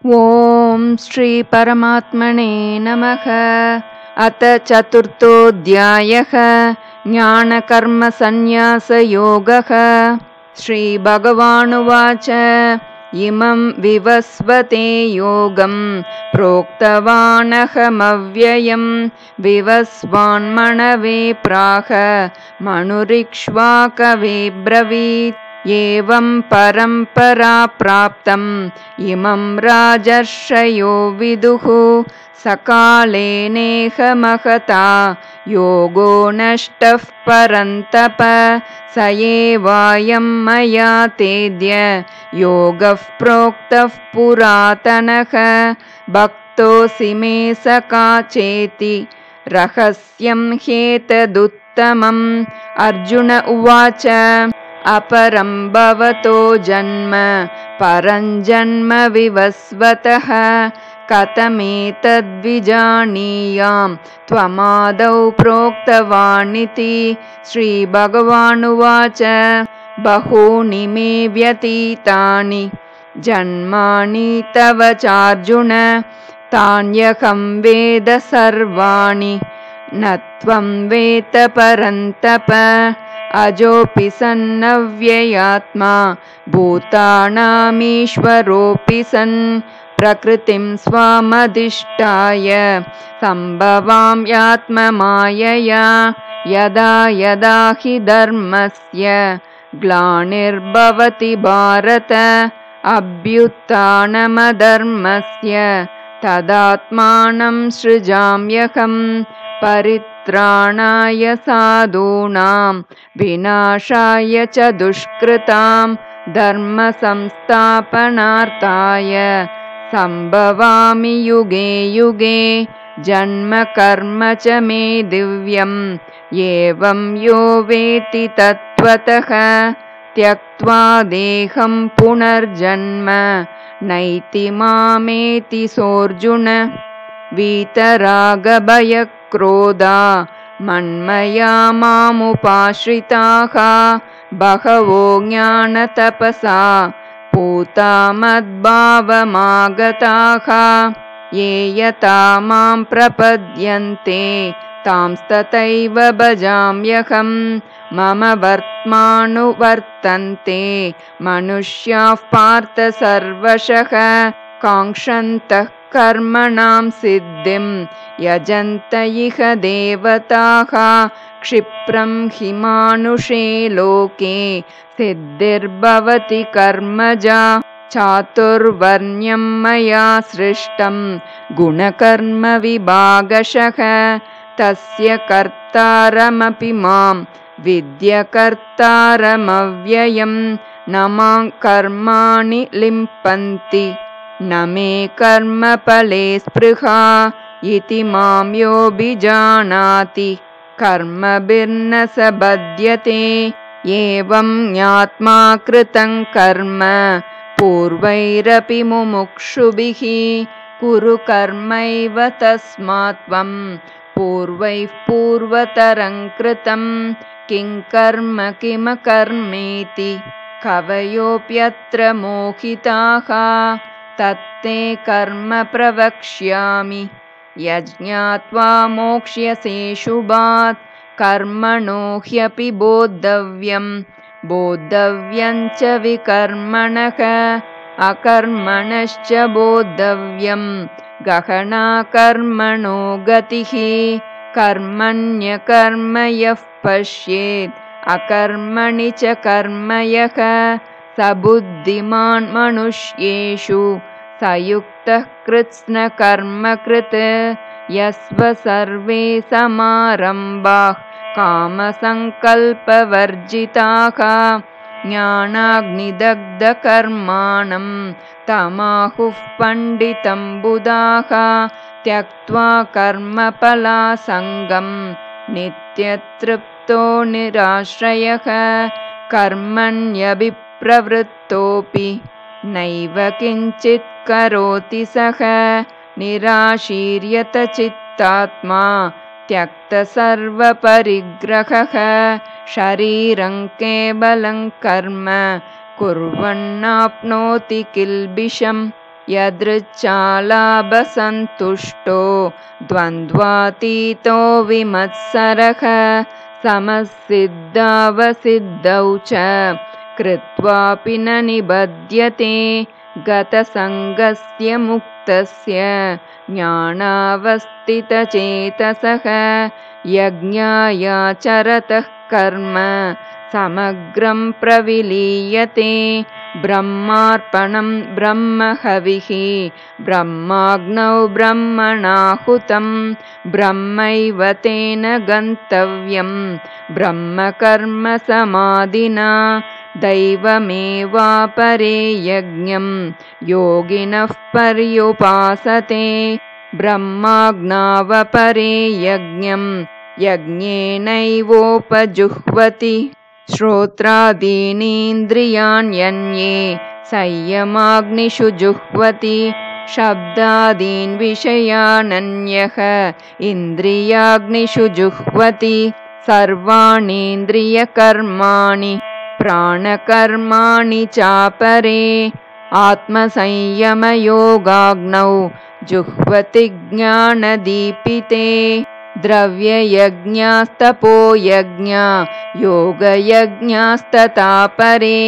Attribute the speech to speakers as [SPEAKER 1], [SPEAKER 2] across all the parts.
[SPEAKER 1] ॐ श्री परमात्मने नमः। अथ चतुर्थोऽध्यायः ज्ञानकर्मसन्न्यासयोगः। श्रीभगवानुवाच इमं विवस्वते योगं प्रोक्तवानहमव्ययं विवस्वान्मनवे प्राह मनुरिक्ष्वाकवे ब्रवीत्। एवं परम्परा प्राप्तम् इमं राजर्षयो विदुः सकाले नेह महता योगो नष्टः परन्तप स एवायं मया तेद्य योगः प्रोक्तः पुरातनः भक्तोऽसि मे सखा चेति रहस्यं ह्येतदुत्तमम्। अर्जुन उवाच अपरं भवतो जन्म परं जन्म विवस्वतः कथमेतद्विजानीयां त्वमादौ प्रोक्तवानिति। श्रीभगवानुवाच बहूनि मे व्यतीतानि जन्मानि तव चार्जुन तान्यहं वेद सर्वाणि न त्वं वेत्त परन्तप अजोऽपि सन्नव्ययात्मा भूतानामीश्वरोऽपि सन् प्रकृतिं स्वामधिष्ठाय सम्भवाम्यात्ममायया यदा यदा हि धर्मस्य ग्लानिर्भवति भारत अभ्युत्थानमधर्मस्य तदात्मानं सृजाम्यहम् परित्राणाय साधूनां विनाशाय च दुष्कृतां धर्म संस्थापनार्थाय संभवामि युगे युगे जन्म कर्म च मे दिव्यम्। एवं यो वेत्ति तत्त्वतः त्यक्त्वा देहं पुनर्जन्म नैति मामेति सोऽर्जुन। वीतरागभयक्रोधा मन्मया मामुपाश्रिताः बहवो ज्ञानतपसा पूता मद्भावमागताः ये यथा मां प्रपद्यन्ते तांस्तथैव भजाम्यहं। मम वर्त्मानुवर्तन्ते मनुष्याः पार्थ सर्वशः काङ्क्षन्तः कर्मणां सिद्धिं यजन्त इह देवताः क्षिप्रं हि मानुषे लोके सिद्धिर्भवति कर्मजा। चातुर्वर्ण्यं मया सृष्टं गुणकर्मविभागशः तस्य कर्तारमपि मां विद्य कर्तारमव्ययं। न मां कर्माणि लिम्पन्ति न मे कर्मफले स्पृहा इति मां योऽभिजानाति कर्मभिर्न स बध्यते। एवं ज्ञात्वा कृतं कर्म पूर्वैरपि मुमुक्षुभिः कुरु कर्मैव तस्मात् त्वं पूर्वैः पूर्वतरं कृतं किं कर्म किमकर्मेति कवयोऽप्यत्र मोहिताः तत्ते कर्म प्रवक्ष्यामि यज्ञात्वा मोक्ष्यसे शुभात्। कर्मणो ह्यपि बोद्धव्यं बोद्धव्यं च विकर्मणः अकर्मणश्च बोद्धव्यं गहना कर्मणो गतिः। कर्मण्यकर्म यः पश्येत् अकर्मणि च कर्म यः स बुद्धिमान् मनुष्येषु स युक्तः कृत्स्नकर्मकृत्। यस्व सर्वे समारम्भाः कामसङ्कल्पवर्जिताः ज्ञानाग्निदग्धकर्माणं तमाहुः पण्डितं बुधाः त्यक्त्वा कर्मफलासङ्गं नित्यतृप्तो निराश्रयः कर्मण्यभिप्रवृत्तोऽपि नैव किञ्चित् करोति सः निराशीर्यत चित्तात्मा त्यक्तसर्वपरिग्रहः शरीरं केवलं कर्म कुर्वन्नाप्नोति किल्बिषम्। यदृच्छालाभसन्तुष्टो द्वन्द्वातीतो विमत्सरः समसिद्धावसिद्धौ च कृत्वापि न निबध्यते गतसङ्गस्य मुक्तस्य ज्ञानावस्थितचेतसः यज्ञायाचरतः कर्म समग्रं प्रविलीयते ब्रह्मार्पणं ब्रह्महविः ब्रह्माग्नौ ब्रह्मणाहुतं ब्रह्मैव तेन गन्तव्यं ब्रह्मकर्म समाधिना दैवमेवापरे यज्ञं योगिनः पर्युपासते ब्रह्माज्ञावपरे यज्ञं यज्ञेनैवोपजुह्वति श्रोत्रादीनीन्द्रियाण्यन्ये संयमाग्निषु जुह्वति शब्दादीन् विषयानन्यः इन्द्रियाग्निषु जुह्वति सर्वाणीन्द्रियकर्माणि प्राणकर्माणि चापरे आत्मसंयमयोगाग्नौ जुह्वति ज्ञानदीपिते द्रव्ययज्ञास्तपोयज्ञा योगयज्ञास्तथा परे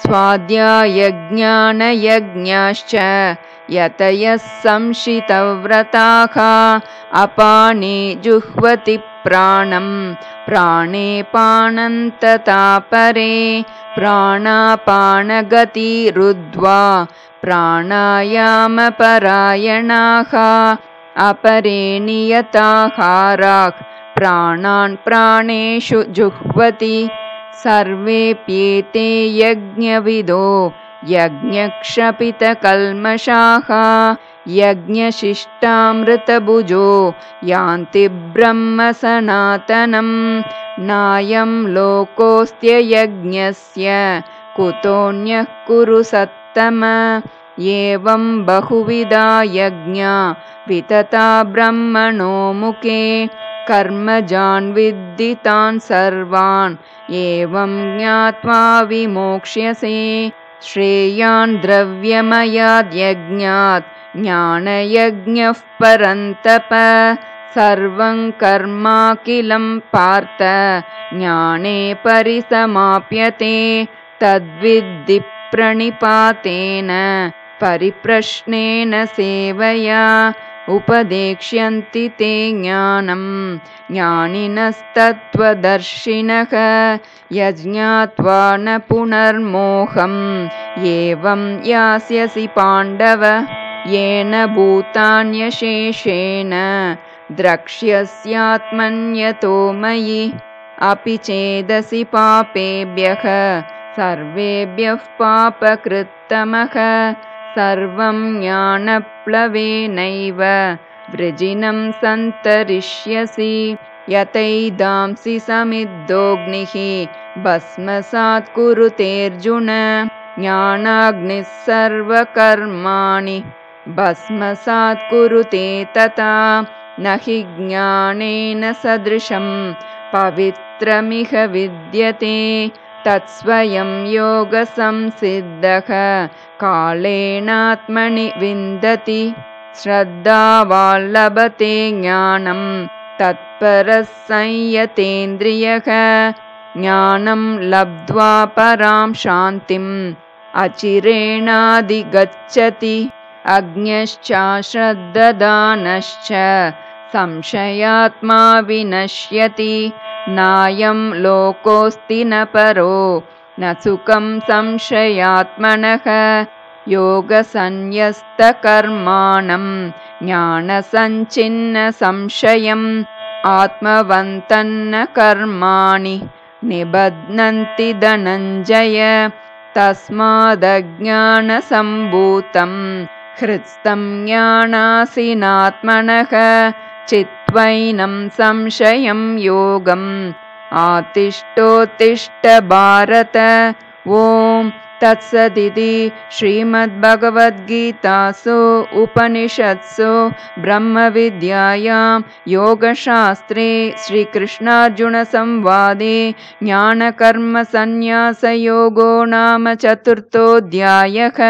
[SPEAKER 1] स्वाध्यायज्ञानयज्ञाश्च यतयः संशितव्रताः अपाने जुह्वति प्राणं प्राणे पाणन्तथा परे प्राणापानगतिरुद्ध्वा प्राणायामपरायणाः अपरे नियताहाराः प्राणान् प्राणेषु जुह्वति सर्वेऽप्येते यज्ञविदो यज्ञक्षपितकल्मषाः यज्ञशिष्टामृतभुजो यान्ति ब्रह्म सनातनं नायं लोकोऽस्त्ययज्ञस्य कुतोऽन्यः कुरु सत्तम एवं बहुविधा यज्ञा वितता ब्रह्मणो मुखे कर्मजान् विद्धि तान् सर्वान् एवं ज्ञात्वा विमोक्ष्यसे श्रेयान् द्रव्यमयाद्यज्ञात् ज्ञानयज्ञः परन्तप सर्वं कर्माखिलं पार्थ ज्ञाने परिसमाप्यते तद्विद्धि प्रणिपातेन परिप्रश्नेन सेवया उपदेक्ष्यन्ति ते ज्ञानं ज्ञानिनस्तत्त्वदर्शिनः यज्ञात्वा न पुनर्मोहम् एवं यास्यसि पाण्डव येन भूतान्यशेषेण द्रक्ष्यस्यात्मन्यतो मयि अपि चेदसि पापेभ्यः सर्वेभ्यः पापकृत्तमः सर्वं ज्ञानप्लवेनैव वृजिनं सन्तरिष्यसि यतैदांसि समिद्धोऽग्निः भस्मसात् कुरुतेऽर्जुन ज्ञानाग्निः सर्वकर्माणि भस्मसात् कुरुते तथा न हि ज्ञानेन सदृशं पवित्रमिह विद्यते तत्स्वयं योगसंसिद्धः कालेनात्मनि विन्दति श्रद्धावान् लभते ज्ञानं तत्परः संयतेन्द्रियः ज्ञानं लब्ध्वा परां शान्तिम् अचिरेणाधिगच्छति अज्ञश्चाश्रद्धदानश्च संशयात्मा विनश्यति नायं लोकोऽस्ति न परो न सुखं संशयात्मनः योगसंन्यस्तकर्माणं ज्ञानसञ्छिन्न संशयम् आत्मवन्तन्न कर्माणि निबध्नन्ति धनञ्जय तस्मादज्ञानसम्भूतं हृत्स्थं ज्ञानासीनात्मनः चित्वैनं संशयं योगम् आतिष्ठोत्तिष्ठ भारत ॐ तत्सदिति श्रीमद्भगवद्गीतासु उपनिषत्सु ब्रह्मविद्यायां योगशास्त्रे श्रीकृष्णार्जुनसंवादे ज्ञानकर्मसन्न्यासयोगो नाम 4. अध्यायः।